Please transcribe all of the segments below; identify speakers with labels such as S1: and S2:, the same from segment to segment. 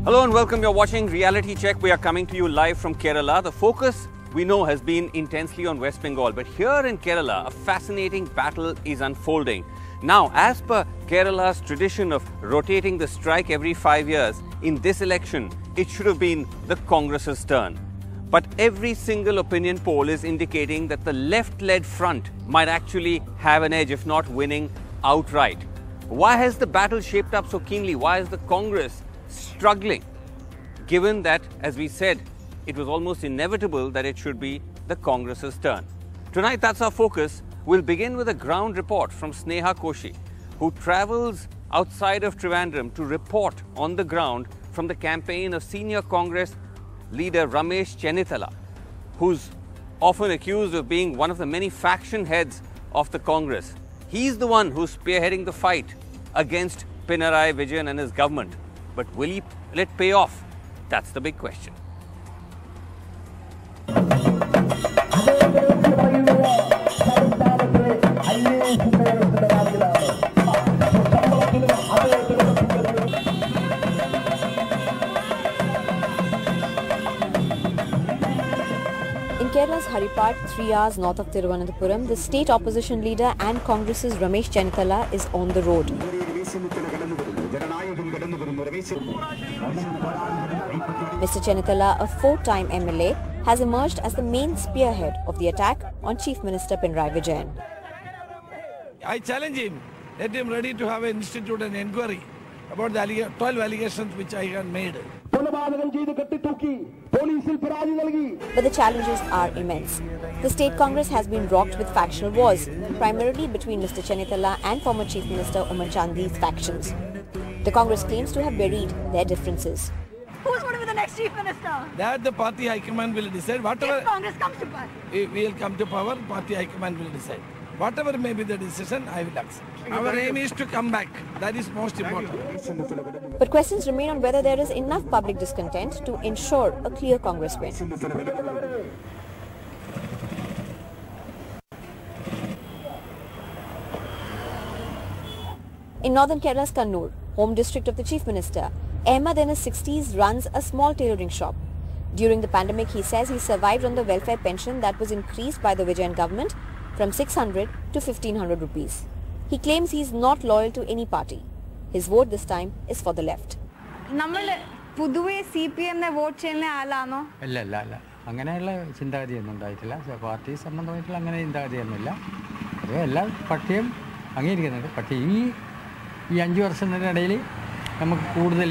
S1: Hello and welcome. You're watching Reality Check. We are coming to you live from Kerala. The focus, we know, has been intensely on West Bengal. But here in Kerala, a fascinating battle is unfolding. Now, as per Kerala's tradition of rotating the strike every 5 years, in this election, it should have been the Congress's turn. But every single opinion poll is indicating that the left-led front might actually have an edge, if not winning outright. Why has the battle shaped up so keenly? Why is the Congress struggling, given that, as we said, it was almost inevitable that it should be the Congress's turn? Tonight, that's our focus. We'll begin with a ground report from Sneha Koshi, who travels outside of Trivandrum to report on the ground from the campaign of senior Congress leader Ramesh Chennithala, who's often accused of being one of the many faction heads of the Congress. He's the one who's spearheading the fight against Pinarayi Vijayan and his government. But will he let it pay off? That's the big question.
S2: In Kerala's Haripat, 3 hours north of Thiruvananthapuram, the state opposition leader and Congress's Ramesh Chennithala is on the road. Mr. Chennithala, a 4-time MLA, has emerged as the main spearhead of the attack on Chief Minister Pinarayi Vijayan.
S3: I challenge him, let him ready to have an institute and inquiry about the 12 allegations which I had made.
S2: But the challenges are immense. The state Congress has been rocked with factional wars, primarily between Mr. Chennithala and former Chief Minister Umar Chandi's factions. The Congress claims to have buried their differences.
S4: Who's going to be the next Chief Minister?
S3: That the party high command will decide. Whatever
S4: if Congress comes to power.
S3: We will come to power, party high command will decide. Whatever may be the decision, I will accept. Our aim is to come back. That is most important.
S2: But questions remain on whether there is enough public discontent to ensure a clear Congress win. In northern Kerala's Kannur, home district of the Chief Minister, Ahmed in his 60s runs a small tailoring shop. During the pandemic, he says he survived on the welfare pension that was increased by the Vijayan government from 600 to 1500 rupees. He claims he is not loyal to any party. His vote this time is for the left.
S4: Puduwe CPM vote cheyna alano?
S5: Illa. അങ്ങനെയുള്ള ചിന്താഗതിയൊന്നും ഉണ്ടായിട്ടില്ല. Party സംബന്ധമായിട്ടുള്ള അങ്ങനെ ചിന്താഗതിയൊന്നുമില്ല. അത് എല്ലാ പാർട്ടിയും അംഗീകരിക്കുന്നുണ്ട്. പക്ഷേ ഈ 5 വർഷത്തിനിടയിൽ നമുക്ക് കൂടുതൽ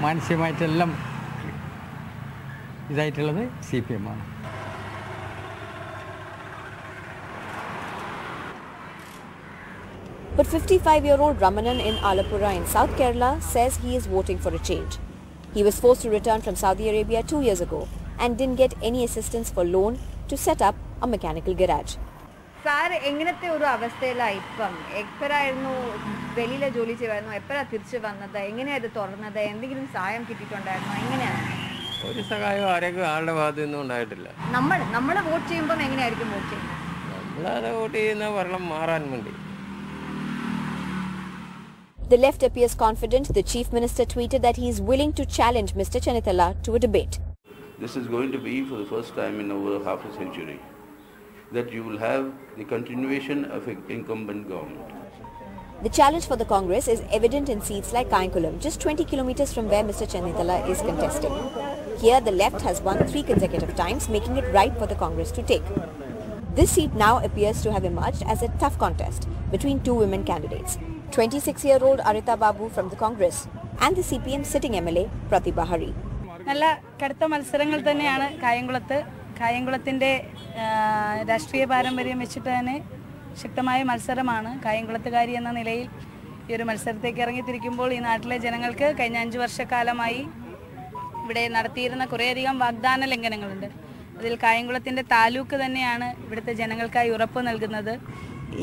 S5: മാനസികമായിട്ടെല്ലാം ഇതായിട്ടുള്ളത് CPM ആണ്.
S2: But 55-year-old Ramanan in Alappuzha in South Kerala says he is voting for a change. He was forced to return from Saudi Arabia 2 years ago and didn't get any assistance for loan to set up a mechanical garage.
S4: Sir, എങ്ങനത്തെ ഒരു അവസ്ഥയിലായി ഇപ്പം എപ്പോഴായിരുന്നു വെളിയിലെ ജോലി ചെയ്യുമായിരുന്നു എപ്പോഴാണ് തിരിച്ചു വന്നത് എങ്ങനെയാണ് ഇത് തുറന്നത് എന്തെങ്കിലും സഹായം കിട്ടിയിട്ടുണ്ടായിരുന്നോ എങ്ങനെയാണ്
S5: ഒരു സഹായം ആരെങ്കിലും ആളുടെ ഭാഗത്തു നിന്നും ഉണ്ടായിട്ടില്ല
S4: നമ്മൾ വോട്ട് ചെയ്യുമ്പോൾ എങ്ങനെയായിരിക്കും വോട്ട് ചെയ്യുന്നത്
S5: നമ്മളത് വോട്ട് ചെയ്യുന്ന ഭരണം മാറാൻ വേണ്ടി.
S2: The left appears confident. The Chief Minister tweeted that he is willing to challenge Mr. Chennithala to a debate.
S6: This is going to be for the first time in over half a century that you will have the continuation of an incumbent government.
S2: The challenge for the Congress is evident in seats like Kayankulam, just 20 kilometers from where Mr. Chennithala is contesting. Here, the left has won 3 consecutive times, making it ripe for the Congress to take. This seat now appears to have emerged as a tough contest between 2 women candidates. 26-year-old Arita Babu from the Congress and the CPM sitting MLA Pratibha Hari.
S7: നല്ല കടുത്ത മത്സരങ്ങൾ തന്നെയാണ് കായംകുളത്തിൻ്റെ രാഷ്ട്രീയ പാരമ്പര്യം വെച്ചിട്ട് തന്നെ ശക്തമായ മത്സരമാണ്. കായംകുളത്തുകാരി എന്ന നിലയിൽ ഈ ഒരു മത്സരത്തേക്ക് ഇറങ്ങിത്തിരിക്കുമ്പോൾ ഈ നാട്ടിലെ ജനങ്ങൾക്ക് കഴിഞ്ഞ 5 വർഷക്കാലമായി ഇവിടെ നടത്തിയിരുന്ന കുറേയധികം വാഗ്ദാന ലംഘനങ്ങളുണ്ട്. അതിൽ കായംകുളത്തിൻ്റെ താലൂക്ക് തന്നെയാണ് ഇവിടുത്തെ ജനങ്ങൾക്കായി ഉറപ്പ് നൽകുന്നത്.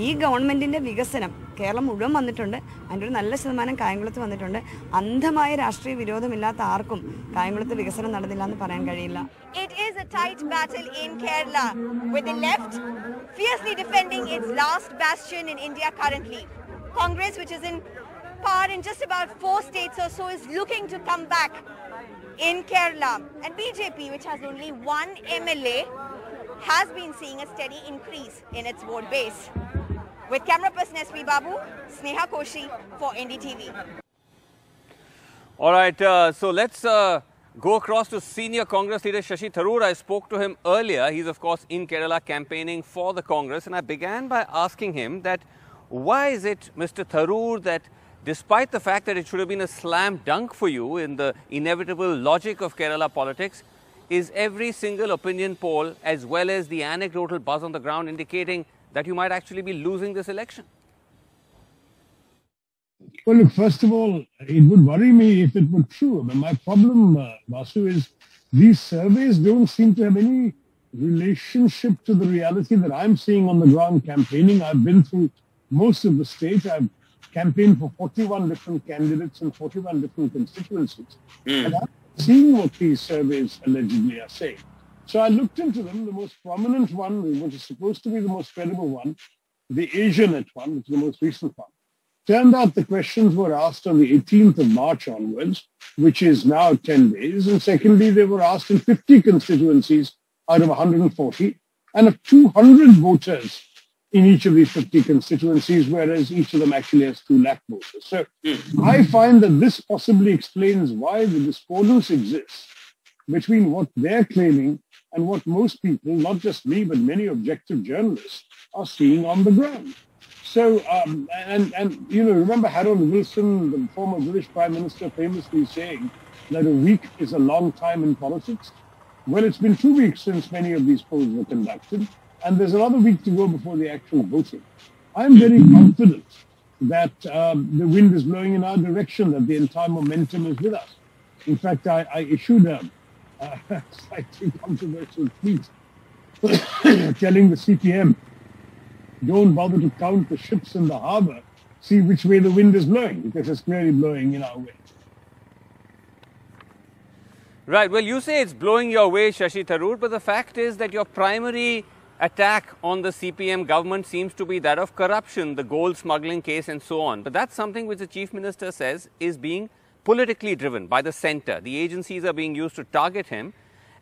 S8: ഈ ഗവൺമെന്റിന്റെ വികസനം കേരളം മുഴുവൻ വന്നിട്ടുണ്ട്. അതിൻ്റെ ഒരു നല്ല ശതമാനം കായംകുളത്ത് വന്നിട്ടുണ്ട്. അന്ധമായ രാഷ്ട്രീയ വിരോധമില്ലാത്ത ആർക്കും കായംകുളത്ത് വികസനം നടന്നില്ല എന്ന് പറയാൻ കഴിയില്ല.
S4: It is a tight battle in Kerala, with the left fiercely defending its last bastion in India currently. Congress, which is in
S9: power in just about 4 states or so, is looking to come back in Kerala. And BJP, which has only one MLA, has been seeing a steady increase in its vote base. With camera person SP Babu, Sneha Koshi for NDTV.
S1: All right, so let's go across to senior Congress leader Shashi Tharoor. I spoke to him earlier. He's of course in Kerala campaigning for the Congress, and I began by asking him that why is it, Mr. Tharoor, that despite the fact that it should have been a slam dunk for you in the inevitable logic of Kerala politics, is every single opinion poll as well as the anecdotal buzz on the ground indicating that you might actually be losing this election?
S10: Well, look, first of all, it would worry me if it were true. But my problem, Vasu, is these surveys don't seem to have any relationship to the reality that I'm seeing on the ground campaigning. I've been through most of the states. I've campaigned for 41 different candidates in 41 different constituencies. And I'm seeing what these surveys allegedly are saying. So I looked into them. The most prominent one, which is supposed to be the most credible one, the AsiaNet one, which is the most recent one, turned out the questions were asked on the 18th of March onwards, which is now 10 days. And secondly, they were asked in 50 constituencies out of 140, and of 200 voters in each of these 50 constituencies, whereas each of them actually has 2 lakh voters. So I find that this possibly explains why the discordance exists between what they're claiming and what most people, not just me, but many objective journalists, are seeing on the ground. So, you know, remember Harold Wilson, the former British Prime Minister, famously saying that a week is a long time in politics? Well, it's been 2 weeks since many of these polls were conducted, and there's another week to go before the actual voting. I'm very confident that the wind is blowing in our direction, that the entire momentum is with us. In fact, I issued a slightly controversial tweet telling the CPM, don't bother to count the ships in the harbor, see which way the wind is blowing, because it's clearly blowing in our way.
S1: Right, well, you say it's blowing your way, Shashi Tharoor, but the fact is that your primary attack on the CPM government seems to be that of corruption, the gold smuggling case and so on. But that's something which the Chief Minister says is being politically driven by the centre. The agencies are being used to target him,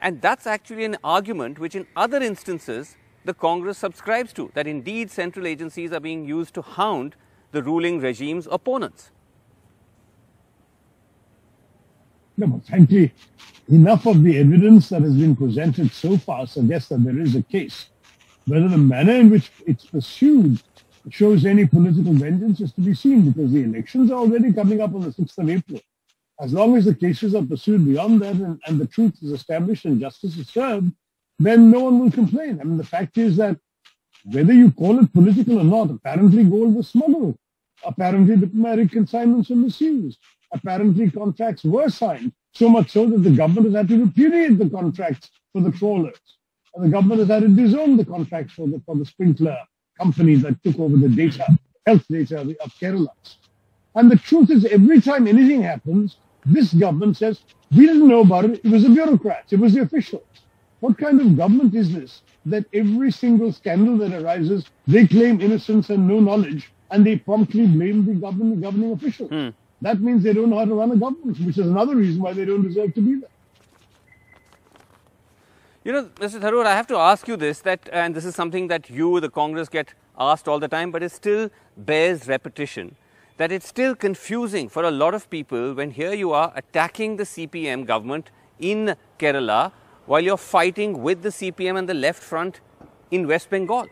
S1: and that's actually an argument which in other instances the Congress subscribes to, that indeed central agencies are being used to hound the ruling regime's opponents.
S10: No, but frankly, enough of the evidence that has been presented so far suggests that there is a case. Whether the manner in which it's pursued shows any political vengeance is to be seen, because the elections are already coming up on the 6th of April. As long as the cases are pursued beyond that and the truth is established and justice is served, then no one will complain. I mean, the fact is that whether you call it political or not, apparently gold was smuggled. Apparently diplomatic consignments were misused. Apparently contracts were signed, so much so that the government has had to repudiate the contracts for the trawlers. And the government has had to disown the contracts for the sprinkler company that took over the data, health data of Kerala. And the truth is, every time anything happens, this government says, we didn't know about it, it was the bureaucrats, it was the officials. What kind of government is this, that every single scandal that arises, they claim innocence and no knowledge, and they promptly blame the governing officials? That means they don't know how to run a government, which is another reason why they don't deserve to be there.
S1: You know, Mr. Tharoor, I have to ask you this, and this is something that you, the Congress, get asked all the time, but it still bears repetition, that it's still confusing for a lot of people when here you are attacking the CPM government in Kerala while you're fighting with the CPM and the left front in West Bengal.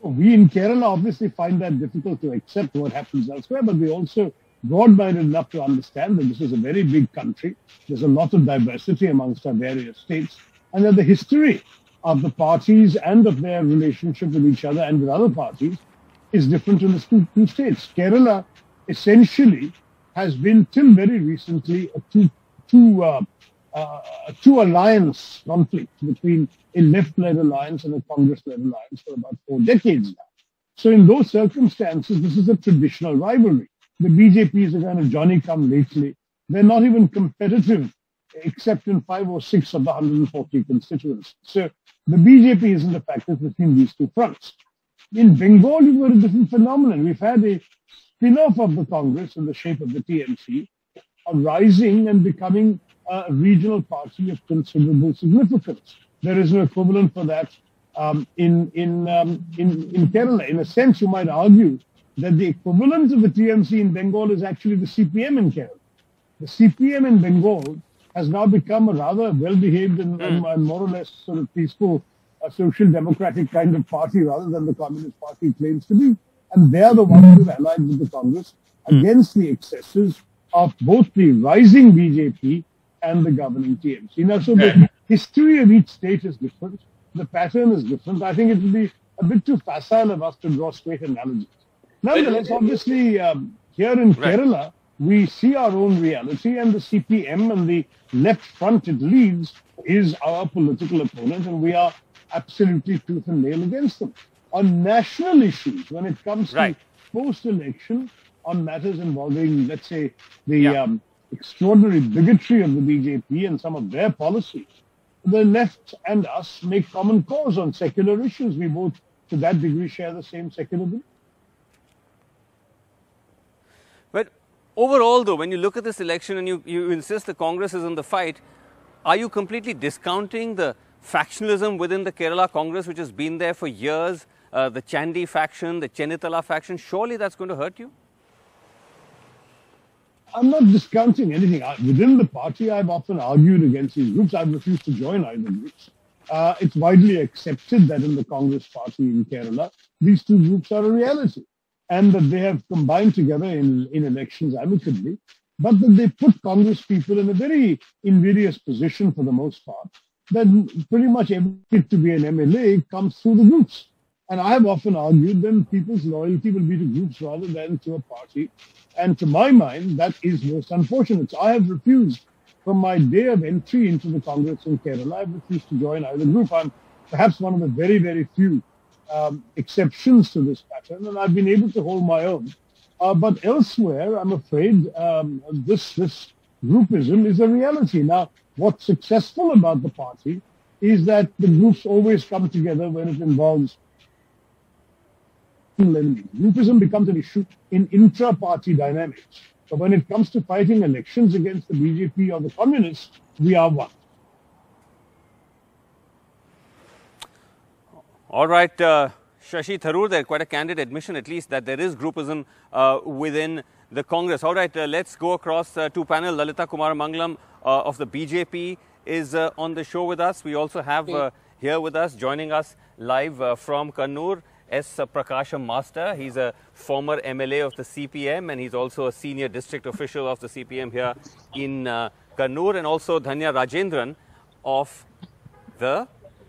S10: We in Kerala obviously find that difficult to accept what happens elsewhere, but we also broad-minded enough to understand that this is a very big country. There's a lot of diversity amongst our various states, and that the history of the parties and of their relationship with each other and with other parties is different in the two states. Kerala essentially has been till very recently a two alliance conflict between a left-led alliance and a Congress-led alliance for about 4 decades now. So in those circumstances, this is a traditional rivalry. The BJP is a kind of Johnny-come-lately. They're not even competitive except in 5 or 6 of the 140 constituencies. So the BJP isn't a factor between these two fronts. In Bengal, you've got a different phenomenon. We've had a spin-off of the Congress in the shape of the TMC, rising and becoming a regional party of considerable significance. There is no equivalent for that in Kerala. In a sense, you might argue that the equivalent of the TMC in Bengal is actually the CPM in Kerala. The CPM in Bengal has now become a rather well-behaved and more or less sort of peaceful social democratic kind of party rather than the Communist Party claims to be. And they are the ones who have allied with the Congress against the excesses of both the rising BJP and the governing TMC. Now, so the history of each state is different. The pattern is different. I think it will be a bit too facile of us to draw straight analogies. Nonetheless, obviously, here in Kerala, we see our own reality, and the CPM and the left front it leads is our political opponent, and we are absolutely tooth and nail against them. On national issues, when it comes to post-election, on matters involving, let's say, the extraordinary bigotry of the BJP and some of their policies, the left and us make common cause on secular issues. We both, to that degree, share the same secular view.
S1: But overall, though, when you look at this election and you insist the Congress is in the fight, are you completely discounting the factionalism within the Kerala Congress, which has been there for years, the Chandi faction, the Chennithala faction? Surely that's going to hurt you?
S10: I'm not discounting anything. Within the party, I've often argued against these groups. I've refused to join either groups. It's widely accepted that in the Congress party in Kerala, these two groups are a reality, and that they have combined together in elections amicably, but that they put Congress people in a very invidious position for the most part, that pretty much every fit to be an MLA comes through the groups. And I have often argued that people's loyalty will be to groups rather than to a party. And to my mind, that is most unfortunate. So I have refused, from my day of entry into the Congress in Kerala, I have refused to join either group. I'm perhaps one of the very, very few exceptions to this pattern, and I've been able to hold my own. But elsewhere, I'm afraid this groupism is a reality. Now, what's successful about the party is that the groups always come together when it involves enemy. Groupism becomes an issue in intra-party dynamics. So when it comes to fighting elections against the BJP or the communists, we are one.
S1: All right, Shashi Tharoor, there quite a candid admission at least that there is groupism within the Congress. All right, let's go across to panel. Lalita Kumaramangalam of the BJP is on the show with us. We also have here with us, joining us live from Kannur, S. Prakasham Master. He's a former MLA of the CPM, and he's also a senior district official of the CPM here in Kannur, and also Dhanya Rajendran of the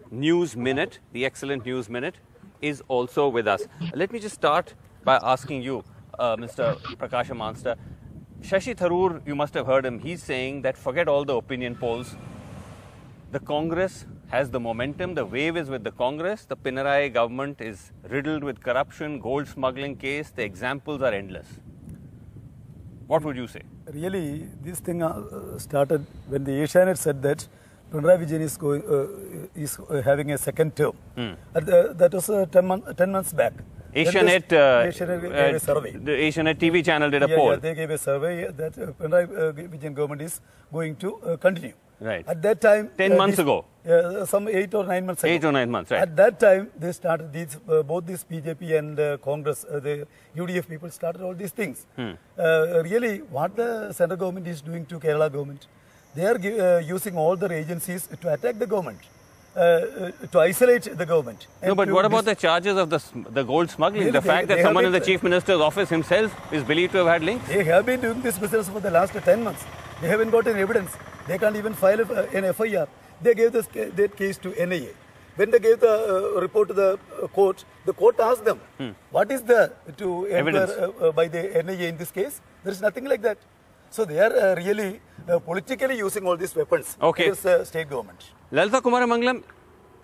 S1: News Minute, the excellent News Minute, is also with us. Let me just start by asking you, Mr. Prakasham Master. Shashi Tharoor, you must have heard him. He's saying that forget all the opinion polls. The Congress has the momentum, the wave is with the Congress, the Pinarayi government is riddled with corruption, gold smuggling case, the examples are endless. What would you say?
S11: Really, this thing started when the Asianet said that Pinarayi Vijayan is having a second term. That was 10 months back.
S1: Asianet,
S11: gave a survey.
S1: The Asianet TV channel did a poll.
S11: Yeah, they gave a survey that Pinarayi Vijayan government is going to continue.
S1: Right.
S11: At that time,
S1: 10 months ago.
S11: Some 8 or 9 months ago.
S1: 8 or 9 months, right.
S11: At that time, they started these, both this BJP and Congress, the UDF people started all these things. Really, what the central government is doing to Kerala government, they are using all their agencies to attack the government, to isolate the government.
S1: No, but what about the charges of the gold smuggling? The fact that someone in the Chief Minister's office himself is believed to have had links?
S11: They have been doing this business for the last 10 months. They haven't got any evidence. They can't even file an FIR. They gave that case to NIA. When they gave the report to the court asked them, what is the evidence by the NIA in this case? There is nothing like that. So they are really politically using all these weapons against the state government.
S1: Lalita Kumaramangalam,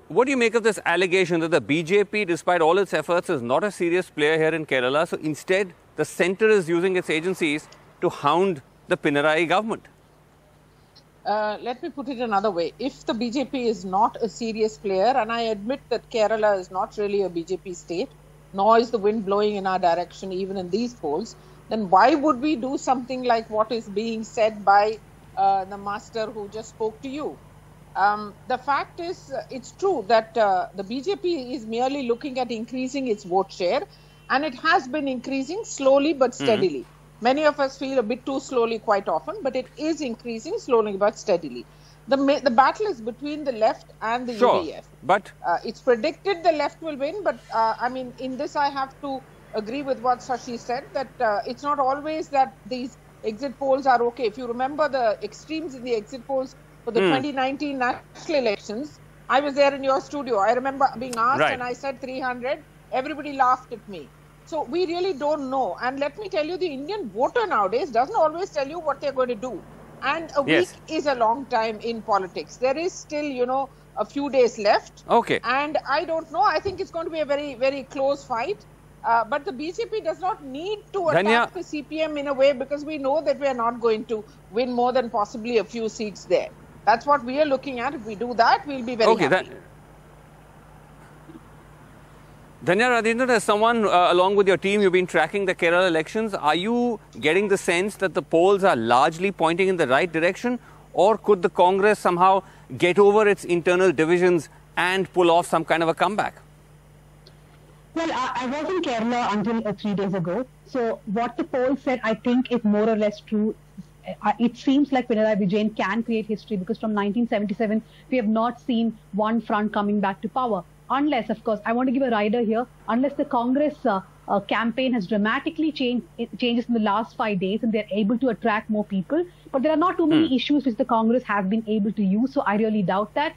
S1: what do you make of this allegation that the BJP, despite all its efforts, is not a serious player here in Kerala? So instead, the centre is using its agencies to hound the Pinarayi government.
S12: Let me put it another way. If the BJP is not a serious player, and I admit that Kerala is not really a BJP state, nor is the wind blowing in our direction even in these polls, then why would we do something like what is being said by the master who just spoke to you? The fact is, it's true that the BJP is merely looking at increasing its vote share, and it has been increasing slowly but steadily. Many of us feel a bit too slowly quite often, but it is increasing slowly but steadily. The battle is between the left and the UDF.
S1: But
S12: it's predicted the left will win, but I mean, in this I have to agree with what Shashi said, that it's not always that these exit polls are okay. If you remember the extremes in the exit polls for the 2019 national elections, I was there in your studio. I remember being asked and I said 300. Everybody laughed at me. So we really don't know. And let me tell you, the Indian voter nowadays doesn't always tell you what they're going to do. And a week is a long time in politics. There is still, you know, a few days left.
S1: Okay.
S12: And I don't know. I think it's going to be a very, very close fight. But the BJP does not need to attack the CPM in a way, because we know that we are not going to win more than possibly a few seats there. That's what we are looking at. If we do that, we'll be very happy.
S1: Dhanya Radhendran, as someone along with your team, you've been tracking the Kerala elections. Are you getting the sense that the polls are largely pointing in the right direction, or could the Congress somehow get over its internal divisions and pull off some kind of a comeback?
S13: Well, I was in Kerala until 3 days ago. So what the poll said, I think, is more or less true. It seems like Pinarayi Vijayan can create history, because from 1977, we have not seen one front coming back to power. Unless, of course, I want to give a rider here, unless the Congress campaign has dramatically changes in the last 5 days and they're able to attract more people. But there are not too many issues which the Congress has been able to use, so I really doubt that.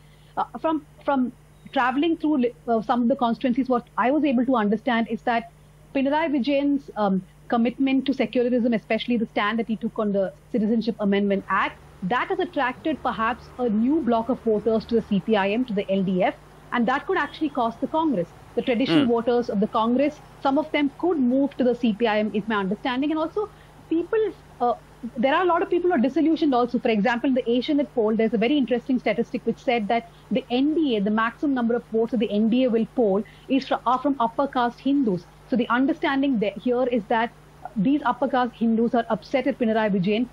S13: From traveling through some of the constituencies, what I was able to understand is that Pinarayi Vijayan's commitment to secularism, especially the stand that he took on the Citizenship Amendment Act, that has attracted perhaps a new block of voters to the CPIM, to the LDF, and that could actually cost the Congress. The traditional voters of the Congress, some of them could move to the CPIM, is my understanding. And also, people, there are a lot of people who are disillusioned also. For example, in the Asianet poll, there's a very interesting statistic which said that the NDA, the maximum number of votes that the NDA will poll, are from upper caste Hindus. So the understanding here is that these upper caste Hindus are upset at Pinarayi Vijayan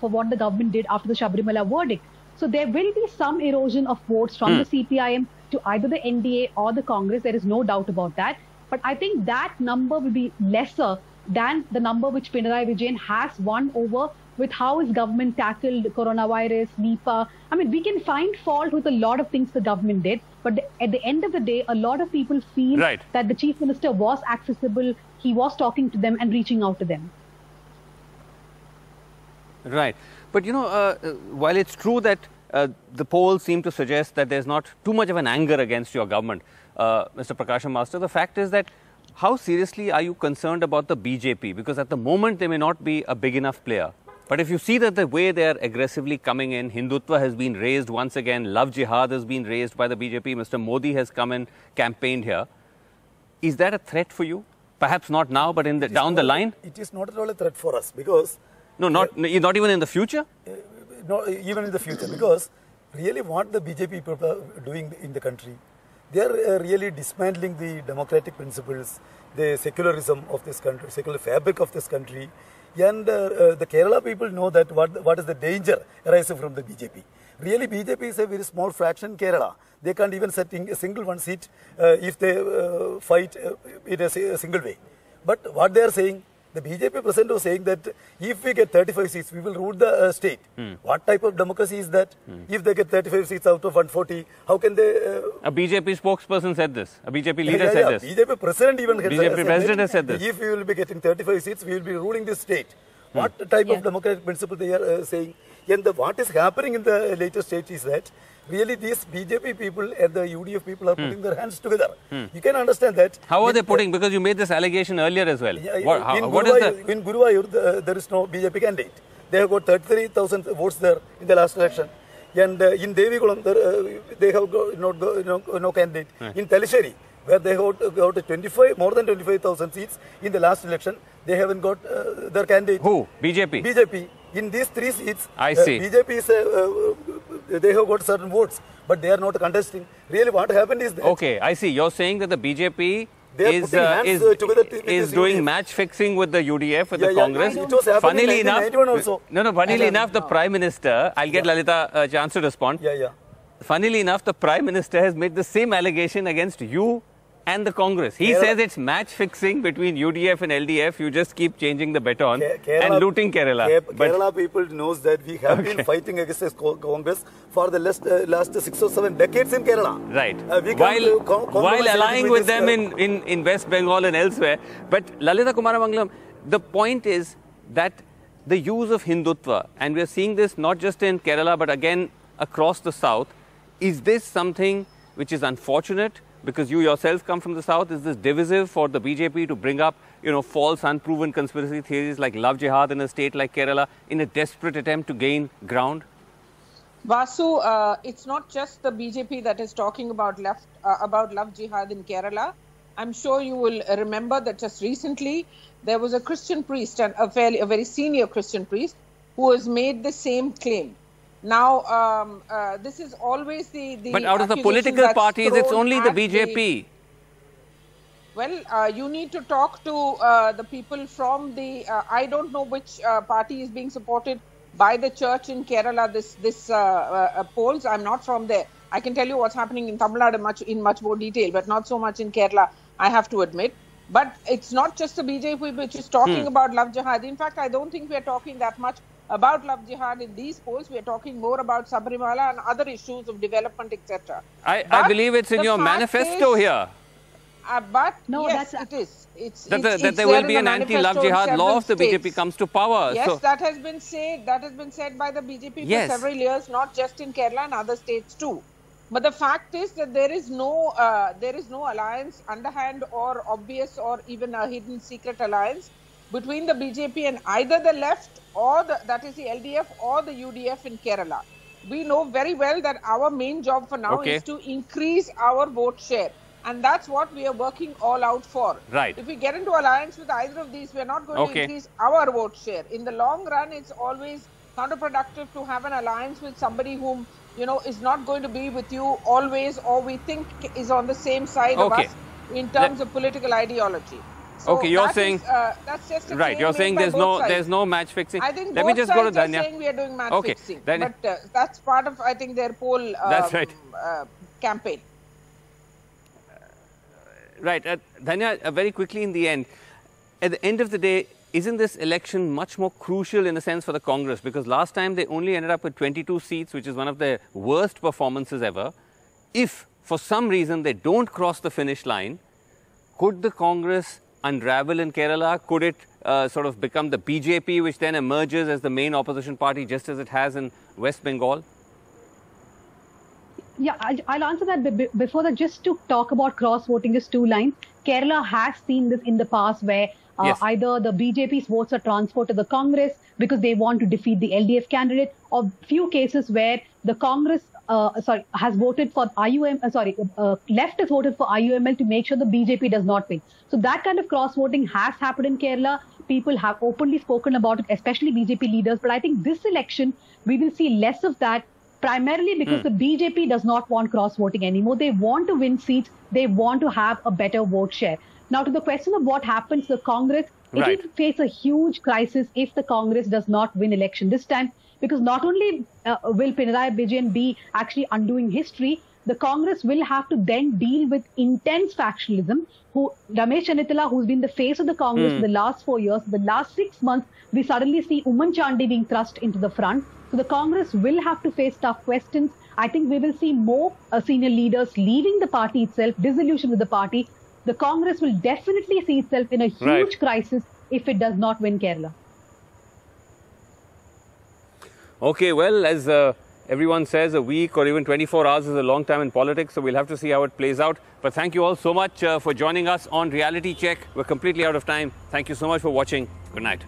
S13: for what the government did after the Sabarimala verdict. So there will be some erosion of votes from the CPIM to either the NDA or the Congress. There is no doubt about that. But I think that number will be lesser than the number which Pinarayi Vijayan has won over with how his government tackled coronavirus, Nipah. I mean, we can find fault with a lot of things the government did, but at the end of the day, a lot of people feel that the Chief Minister was accessible, he was talking to them and reaching out to them.
S1: Right. But, you know, while it's true that the polls seem to suggest that there's not too much of an anger against your government, Mr. Prakasham Master, the fact is that how seriously are you concerned about the BJP? Because at the moment, they may not be a big enough player. But if you see that the way they are aggressively coming in, Hindutva has been raised once again, Love Jihad has been raised by the BJP, Mr. Modi has come and campaigned here. Is that a threat for you? Perhaps not now, but down the line?
S11: It is not at all a threat for us, because...
S1: No, not even in the future?
S11: Not even in the future, because really what the BJP people are doing in the country, they are really dismantling the democratic principles, the secularism of this country, secular fabric of this country. And the Kerala people know that what is the danger arising from the BJP. Really, BJP is a very small fraction in Kerala. They can't even set a single one seat if they fight in a single way. But what they are saying, the BJP president was saying that if we get 35 seats, we will rule the state. What type of democracy is that? If they get 35 seats out of 140, how can they...
S1: A BJP spokesperson said this. A BJP leader said this.
S11: BJP president even
S1: BJP president has said this.
S11: If we will be getting 35 seats, we will be ruling this state. What type of democratic principle they are saying? And what is happening in the latest stage is that really these BJP people and the UDF people are putting their hands together. You can understand that.
S1: How are they putting? Because you made this allegation earlier as well.
S11: In Guruvayur, there is no BJP candidate. They have got 33,000 votes there in the last election. And in Devikulam, they have got no candidate. In Talisheri, where they got more than 25,000 seats in the last election, they haven't got their candidate.
S1: Who? BJP?
S11: BJP. In these 3 seats,
S1: I see.
S11: BJP is, they have got certain votes, but they are not contesting. Really, what happened is that...
S1: Okay, I see. You're saying that the BJP is doing match fixing with the UDF, with the Congress. Funnily enough, the Prime Minister, I'll get Lalita a chance to respond. Funnily enough, the Prime Minister has made the same allegation against you and the Congress. He says it's match fixing between UDF and LDF. You just keep changing the baton and looting Kerala.
S11: Kerala people knows that we have been fighting against this Congress for the last 6 or 7 decades in Kerala.
S1: Right. While allying with them in West Bengal and elsewhere. But Lalita Kumaramangalam, the point is that the use of Hindutva, and we are seeing this not just in Kerala but again across the south, is this something which is unfortunate? Because you yourself come from the south, is this divisive for the BJP to bring up, false, unproven conspiracy theories like love jihad in a state like Kerala in a desperate attempt to gain ground?
S12: Vasu, it's not just the BJP that is talking about love jihad in Kerala. I'm sure you will remember that just recently there was a Christian priest, and a very senior Christian priest, who has made the same claim. Now, this is always the
S1: But out of the political parties, it's only the BJP.
S12: Well, you need to talk to the people from the... I don't know which party is being supported by the church in Kerala, this polls. I'm not from there. I can tell you what's happening in Tamil Nadu in much more detail, but not so much in Kerala, I have to admit. But it's not just the BJP which is talking about love jihad. In fact, I don't think we are talking that much about love jihad in these polls. We are talking more about Sabarimala and other issues of development, etc.
S1: I believe it's in your manifesto here.
S12: But no, yes, it is. It's
S1: that there will be an anti-love jihad law if the BJP comes to power.
S12: Yes, that has been said. That has been said by the BJP for several years, not just in Kerala and other states too. But the fact is that there is no alliance, underhand or obvious or even a hidden secret alliance between the BJP and either the left or that is the LDF or the UDF in Kerala. We know very well that our main job for now is to increase our vote share. And that's what we are working all out for.
S1: Right.
S12: If we get into alliance with either of these, we are not going to increase our vote share. In the long run, it's always counterproductive to have an alliance with somebody whom, is not going to be with you always, or we think is on the same side of us in terms of political ideology. So
S1: you're saying
S12: that's just a
S1: right. You're saying there's no match fixing.
S12: I think
S1: let me just go to Dhanya.
S12: Saying we are doing match fixing, but that's part of their poll campaign.
S1: Right, Dhanya. Very quickly in the end, at the end of the day, isn't this election much more crucial in a sense for the Congress? Because last time they only ended up with 22 seats, which is one of their worst performances ever. If for some reason they don't cross the finish line, could the Congress unravel in Kerala? Could it sort of become the BJP, which then emerges as the main opposition party, just as it has in West Bengal?
S13: Yeah, I'll answer that. Before that, just to talk about cross-voting, just 2 lines. Kerala has seen this in the past where either the BJP's votes are transferred to the Congress because they want to defeat the LDF candidate, or few cases where the Congress has voted for left has voted for IUML to make sure the BJP does not win. So that kind of cross-voting has happened in Kerala. People have openly spoken about it, especially BJP leaders. But I think this election, we will see less of that, primarily because the BJP does not want cross-voting anymore. They want to win seats. They want to have a better vote share. Now, to the question of what happens to the Congress, it will face a huge crisis if the Congress does not win election this time. Because not only will Pinarayi Vijayan be actually undoing history, the Congress will have to then deal with intense factionalism. Ramesh Channithala, who's been the face of the Congress for the last 4 years, the last 6 months, we suddenly see Umman Chandi being thrust into the front. So the Congress will have to face tough questions. I think we will see more senior leaders leaving the party itself, disillusioned with the party. The Congress will definitely see itself in a huge crisis if it does not win Kerala.
S1: Okay, well, as everyone says, a week or even 24 hours is a long time in politics, so we'll have to see how it plays out. But thank you all so much for joining us on Reality Check. We're completely out of time. Thank you so much for watching. Good night.